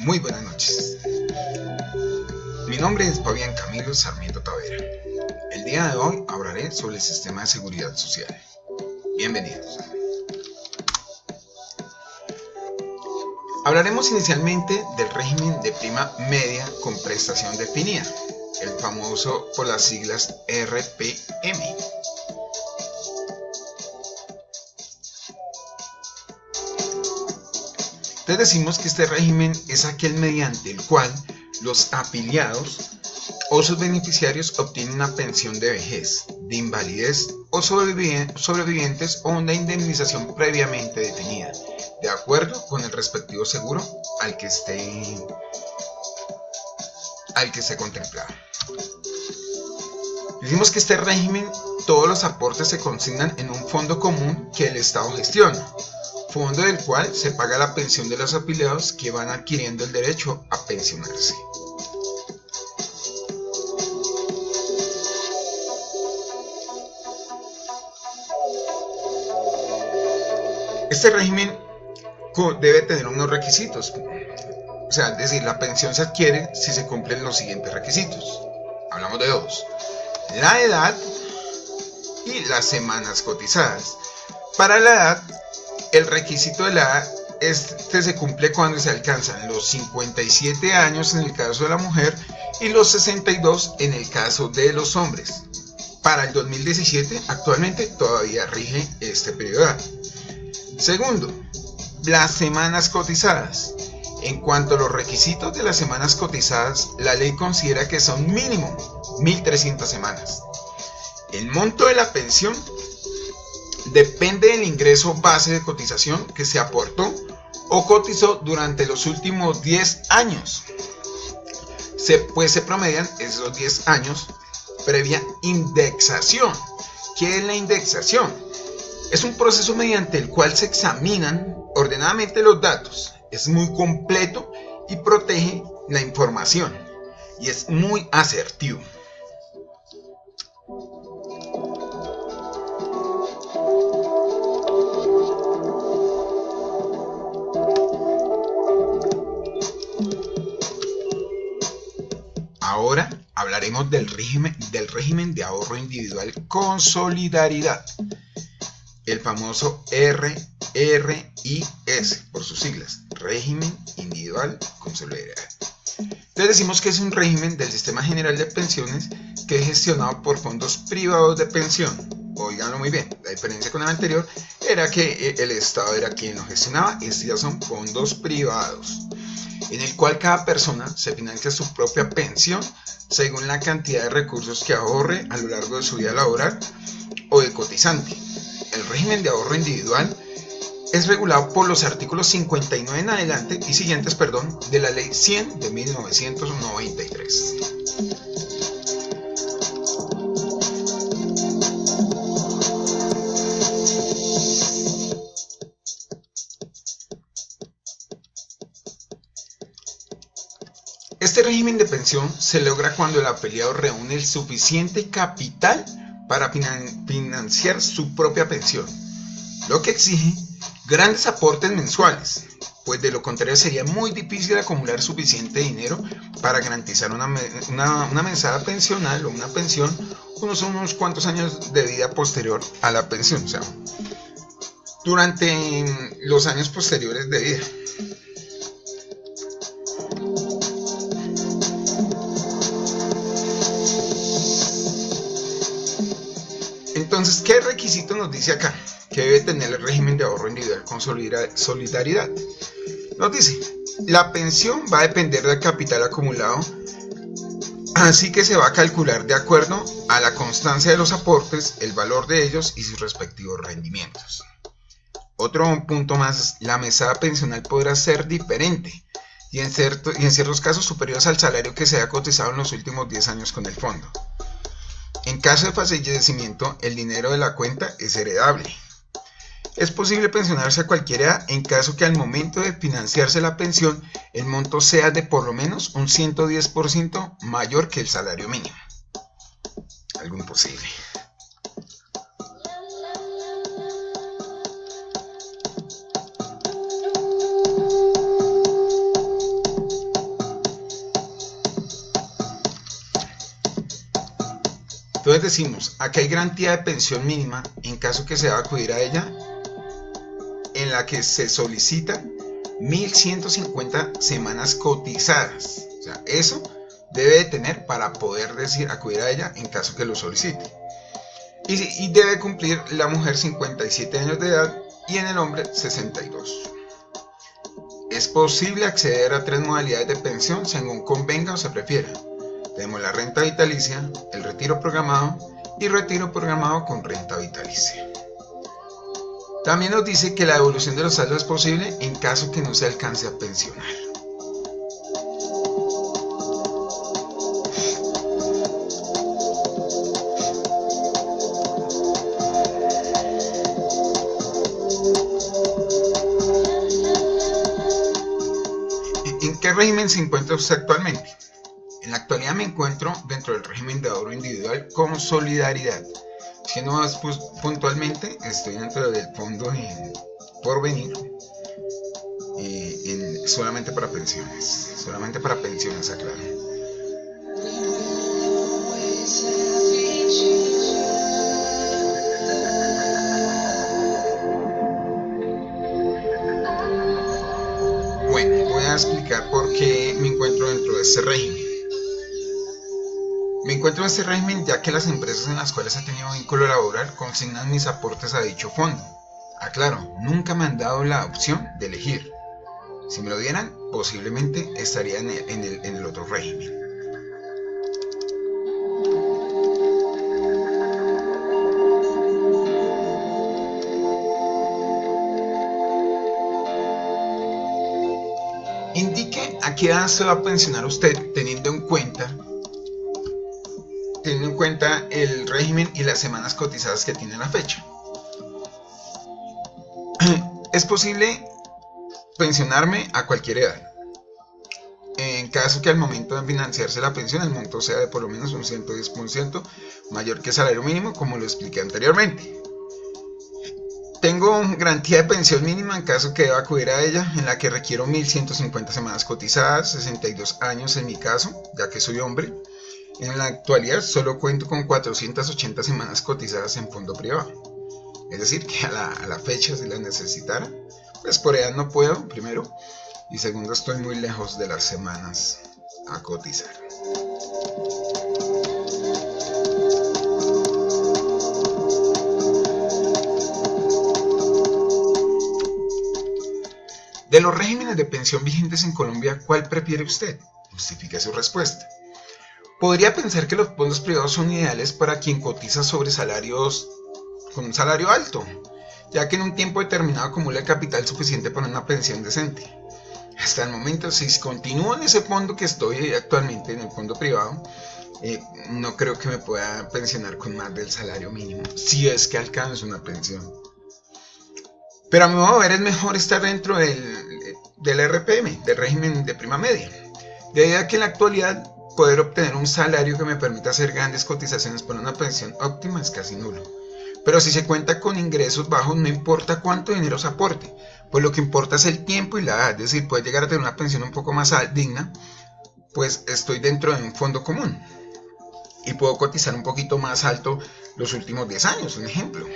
Muy buenas noches. Mi nombre es Fabián Camilo Sarmiento Tavera. El día de hoy hablaré sobre el sistema de seguridad social. Bienvenidos. Hablaremos inicialmente del régimen de prima media con prestación definida, el famoso por las siglas RPM. Entonces decimos que este régimen es aquel mediante el cual los afiliados o sus beneficiarios obtienen una pensión de vejez, de invalidez o sobrevivientes o una indemnización previamente definida, de acuerdo con el respectivo seguro al que esté contemplado. Decimos que este régimen, todos los aportes se consignan en un fondo común que el Estado gestiona, fondo del cual se paga la pensión de los afiliados que van adquiriendo el derecho a pensionarse. Este régimen debe tener unos requisitos, o sea, es decir, la pensión se adquiere si se cumplen los siguientes requisitos. Hablamos de dos: la edad y las semanas cotizadas. Para la edad, el requisito de la edad se cumple cuando se alcanzan los 57 años en el caso de la mujer y los 62 en el caso de los hombres. Para el 2017, actualmente todavía rige este periodo de edad. Segundo, las semanas cotizadas. En cuanto a los requisitos de las semanas cotizadas, la ley considera que son mínimo 1.300 semanas. El monto de la pensión depende del ingreso base de cotización que se aportó o cotizó durante los últimos 10 años. Se promedian esos 10 años previa indexación. ¿Qué es la indexación? Es un proceso mediante el cual se examinan ordenadamente los datos. Es muy completo y protege la información. Y es muy asertivo. Ahora hablaremos del régimen de ahorro individual con solidaridad, el famoso RRIS, por sus siglas, régimen individual con solidaridad. Entonces decimos que es un régimen del Sistema General de Pensiones que es gestionado por fondos privados de pensión. Oiganlo muy bien, la diferencia con el anterior era que el Estado era quien lo gestionaba, y estos ya son fondos privados, en el cual cada persona se financia su propia pensión según la cantidad de recursos que ahorre a lo largo de su vida laboral o de cotizante. El régimen de ahorro individual es regulado por los artículos 59 en adelante y siguientes, de la Ley 100 de 1993. Este régimen de pensión se logra cuando el afiliado reúne el suficiente capital para financiar su propia pensión, lo que exige grandes aportes mensuales, pues de lo contrario sería muy difícil acumular suficiente dinero para garantizar una mesada pensional o una pensión unos cuantos años de vida posterior a la pensión, o sea, durante los años posteriores de vida. Entonces, ¿qué requisito nos dice acá que debe tener el régimen de ahorro individual con solidaridad? Nos dice, la pensión va a depender del capital acumulado, así que se va a calcular de acuerdo a la constancia de los aportes, el valor de ellos y sus respectivos rendimientos. Otro punto más, la mesada pensional podrá ser diferente y en ciertos casos superiores al salario que se haya cotizado en los últimos 10 años con el fondo. En caso de fallecimiento, el dinero de la cuenta es heredable. Es posible pensionarse a cualquier edad en caso que al momento de financiarse la pensión el monto sea de por lo menos un 110% mayor que el salario mínimo. Algo imposible. Entonces decimos, aquí hay garantía de pensión mínima en caso que se va a acudir a ella, en la que se solicita 1150 semanas cotizadas. O sea, eso debe de tener para poder acudir a ella en caso que lo solicite. Y debe cumplir la mujer 57 años de edad y en el hombre 62. Es posible acceder a 3 modalidades de pensión según convenga o se prefiera. Tenemos la renta vitalicia, el retiro programado y retiro programado con renta vitalicia. También nos dice que la devolución de los saldos es posible en caso que no se alcance a pensionar. ¿En qué régimen se encuentra usted actualmente? En la actualidad me encuentro dentro del régimen de ahorro individual con solidaridad. Si no es puntualmente, estoy dentro del fondo Porvenir, solamente para pensiones, aclaro. Bueno, voy a explicar por qué me encuentro dentro de este régimen. Me encuentro en este régimen ya que las empresas en las cuales he tenido vínculo laboral consignan mis aportes a dicho fondo. Aclaro, nunca me han dado la opción de elegir. Si me lo dieran, posiblemente estaría en el otro régimen. Indique a qué edad se va a pensionar usted teniendo en cuenta el régimen y las semanas cotizadas que tiene la fecha. Es posible pensionarme a cualquier edad, en caso que al momento de financiarse la pensión el monto sea de por lo menos un 110% mayor que el salario mínimo, como lo expliqué anteriormente. Tengo garantía de pensión mínima en caso que deba acudir a ella, en la que requiero 1150 semanas cotizadas, 62 años en mi caso, ya que soy hombre. En la actualidad solo cuento con 480 semanas cotizadas en fondo privado. Es decir, que a la fecha, si las necesitara, pues por edad no puedo, primero. Y segundo, estoy muy lejos de las semanas a cotizar. De los regímenes de pensión vigentes en Colombia, ¿cuál prefiere usted? Justifique su respuesta. Podría pensar que los fondos privados son ideales para quien cotiza sobre salarios con un salario alto, ya que en un tiempo determinado acumula el capital suficiente para una pensión decente. Hasta el momento, si continúo en ese fondo que estoy actualmente, en el fondo privado, no creo que me pueda pensionar con más del salario mínimo, si es que alcanzo una pensión. Pero a mi modo de ver es mejor estar dentro del RPM, del régimen de prima media, debido a que en la actualidad poder obtener un salario que me permita hacer grandes cotizaciones para una pensión óptima es casi nulo. Pero si se cuenta con ingresos bajos, no importa cuánto dinero se aporte, pues lo que importa es el tiempo y la edad. Es decir, puede llegar a tener una pensión un poco más digna, pues estoy dentro de un fondo común y puedo cotizar un poquito más alto los últimos 10 años, un ejemplo.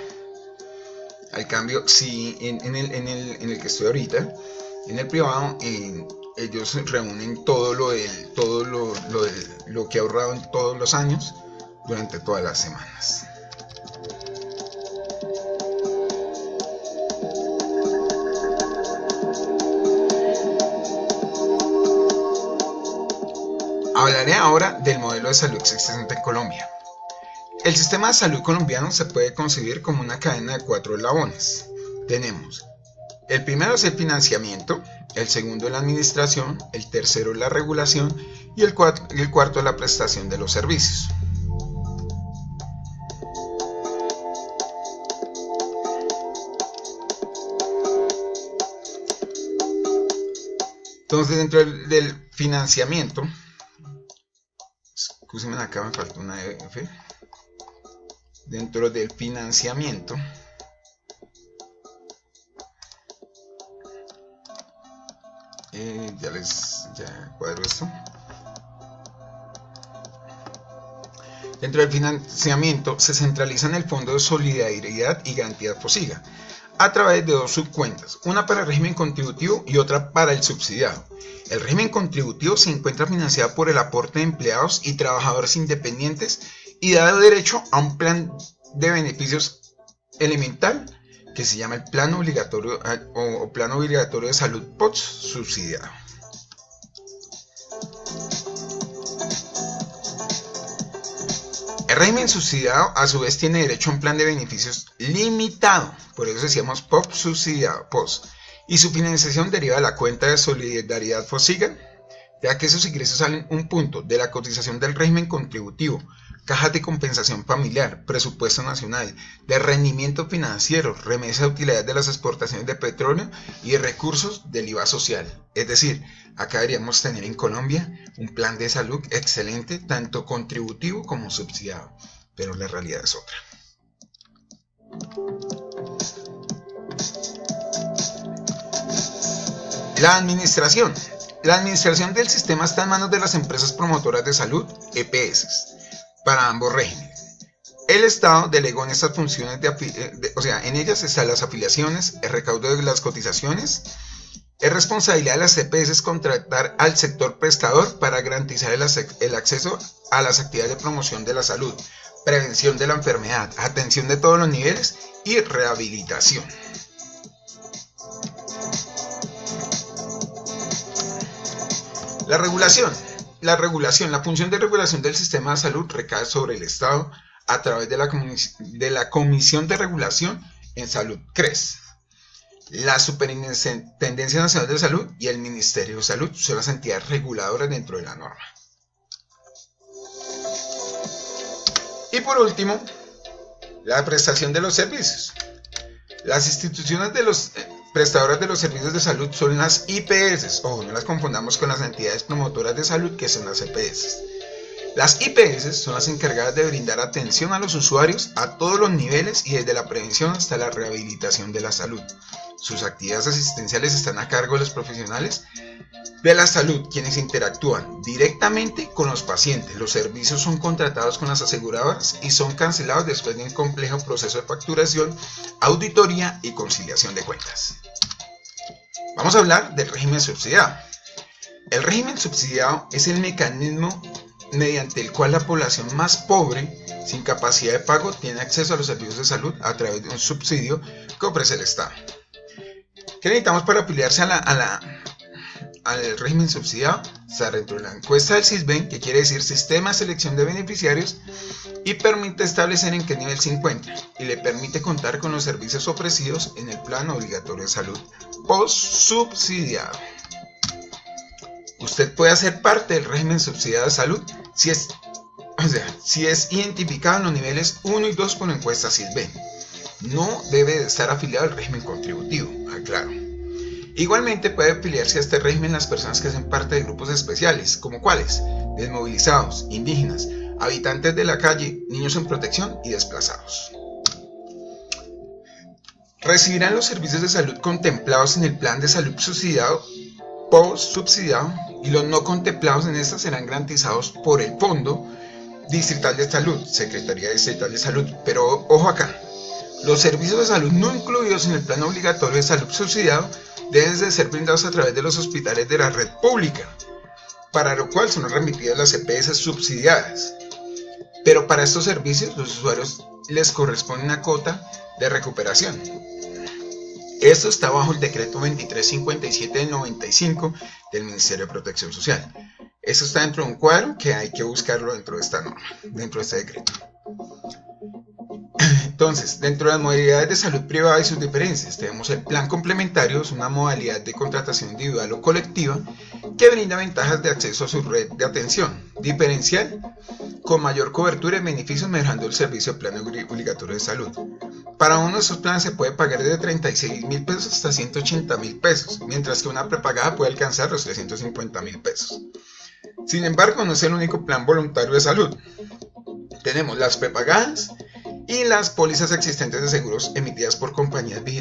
Al cambio, si en el que estoy ahorita, en el privado, ellos reúnen todo lo que he ahorrado en todos los años durante todas las semanas. Hablaré ahora del modelo de salud existente en Colombia. El sistema de salud colombiano se puede concebir como una cadena de 4 eslabones. Tenemos: el primero es el financiamiento, el segundo es la administración, el tercero es la regulación y el cuarto es la prestación de los servicios. Entonces, dentro del financiamiento, excúsenme, acá me falta una F. Dentro del financiamiento, ya cuadro esto. Dentro del financiamiento se centraliza en el Fondo de Solidaridad y Garantía FOSIGA, a través de dos subcuentas, una para el régimen contributivo y otra para el subsidiado. El régimen contributivo se encuentra financiado por el aporte de empleados y trabajadores independientes y da derecho a un plan de beneficios elemental que se llama el Plan Obligatorio o Plan Obligatorio de Salud post subsidiado. El régimen subsidiado a su vez tiene derecho a un plan de beneficios limitado, por eso decíamos post subsidiado, post, y su financiación deriva de la cuenta de solidaridad FOSIGA, ya que esos ingresos salen un punto de la cotización del régimen contributivo, cajas de compensación familiar, presupuesto nacional, de rendimiento financiero, remesa de utilidades de las exportaciones de petróleo y de recursos del IVA social. Es decir, acá deberíamos tener en Colombia un plan de salud excelente, tanto contributivo como subsidiado, pero la realidad es otra. La administración. La administración del sistema está en manos de las empresas promotoras de salud, EPS, para ambos regímenes. El Estado delegó en estas funciones, en ellas están las afiliaciones, el recaudo de las cotizaciones. Es responsabilidad de las EPS contratar al sector prestador para garantizar el acceso a las actividades de promoción de la salud, prevención de la enfermedad, atención de todos los niveles y rehabilitación. La regulación. La función de regulación del sistema de salud recae sobre el Estado a través de la Comisión de Regulación en Salud, CRES. La Superintendencia Nacional de Salud y el Ministerio de Salud son las entidades reguladoras dentro de la norma. Y por último, la prestación de los servicios. Las instituciones de los prestadoras de los servicios de salud son las IPS, ojo, no las confundamos con las entidades promotoras de salud que son las EPS. Las IPS son las encargadas de brindar atención a los usuarios a todos los niveles y desde la prevención hasta la rehabilitación de la salud. Sus actividades asistenciales están a cargo de los profesionales de la salud, quienes interactúan directamente con los pacientes. Los servicios son contratados con las aseguradoras y son cancelados después de un complejo proceso de facturación, auditoría y conciliación de cuentas. Vamos a hablar del régimen subsidiado. El régimen subsidiado es el mecanismo mediante el cual la población más pobre, sin capacidad de pago, tiene acceso a los servicios de salud a través de un subsidio que ofrece el Estado. ¿Qué necesitamos para afiliarse al régimen subsidiado? Está dentro de la encuesta del SISBEN, que quiere decir Sistema de Selección de Beneficiarios, y permite establecer en qué nivel se encuentra, y le permite contar con los servicios ofrecidos en el Plan Obligatorio de Salud post-subsidiado. Usted puede hacer parte del régimen subsidiado de salud si es identificado en los niveles 1 y 2 por la encuesta SISBEN. No debe de estar afiliado al régimen contributivo, aclaro. Igualmente puede afiliarse a este régimen las personas que hacen parte de grupos especiales, como cuáles: desmovilizados, indígenas, habitantes de la calle, niños en protección y desplazados. Recibirán los servicios de salud contemplados en el plan de salud subsidiado, post-subsidiado, y los no contemplados en esta serán garantizados por el Fondo Distrital de Salud, Secretaría Distrital de Salud. Pero ojo acá, los servicios de salud no incluidos en el plan obligatorio de salud subsidiado deben de ser brindados a través de los hospitales de la red pública, para lo cual son remitidas las EPS subsidiadas. Pero para estos servicios, los usuarios les corresponde una cuota de recuperación. Esto está bajo el decreto 2357 del 95 del Ministerio de Protección Social. Esto está dentro de un cuadro que hay que buscarlo dentro de esta norma, dentro de este decreto. Entonces, dentro de las modalidades de salud privada y sus diferencias, tenemos el plan complementario, es una modalidad de contratación individual o colectiva que brinda ventajas de acceso a su red de atención diferencial con mayor cobertura y beneficios, mejorando el servicio de plan obligatorio de salud. Para uno de estos planes se puede pagar desde 36.000 pesos hasta 180.000 pesos, mientras que una prepagada puede alcanzar los 350.000 pesos. Sin embargo, no es el único plan voluntario de salud. Tenemos las prepagadas y las pólizas existentes de seguros emitidas por compañías vigilantes